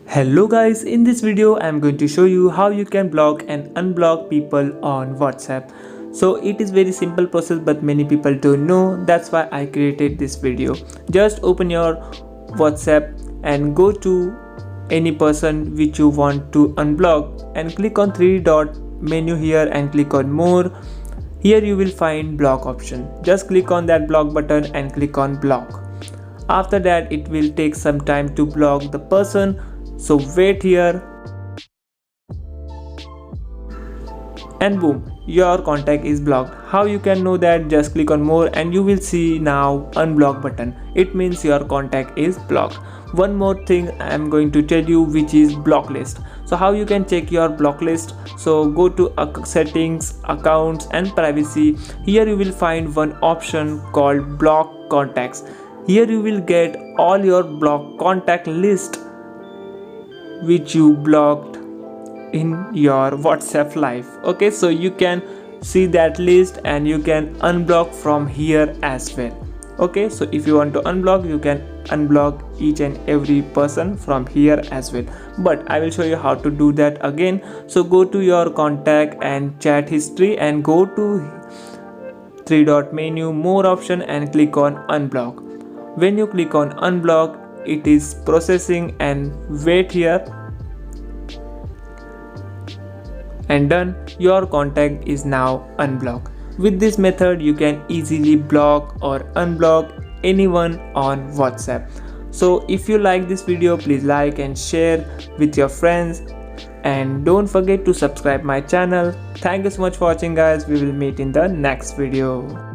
Hello guys, in this video I am going to show you how you can block and unblock people on WhatsApp. So it is very simple process but many people don't know, that's why I created this video. Just open your WhatsApp and go to any person which you want to unblock and click on three dot menu here and click on more. Here you will find block option. Just click on that block button and click on block. After that it will take some time to block the person. So wait here and boom, your contact is blocked. How you can know that? Just click on more and you will see now unblock button. It means your contact is blocked. One more thing I am going to tell you, which is block list. So how you can check your block list? So go to settings, accounts and privacy. Here you will find one option called block contacts. Here you will get all your block contact list which you blocked in your WhatsApp live. Okay, so you can see that list and you can unblock from here as well. Okay, so if you want to unblock, you can unblock each and every person from here as well, but I will show you how to do that again. So go to your contact and chat history and go to three dot menu, more option and click on unblock. When you click on unblock, it is processing and wait here and done. Your contact is now unblocked. With this method you can easily block or unblock anyone on WhatsApp. So if you like this video, please like and share with your friends and don't forget to subscribe my channel. Thank you so much for watching guys. We will meet in the next video.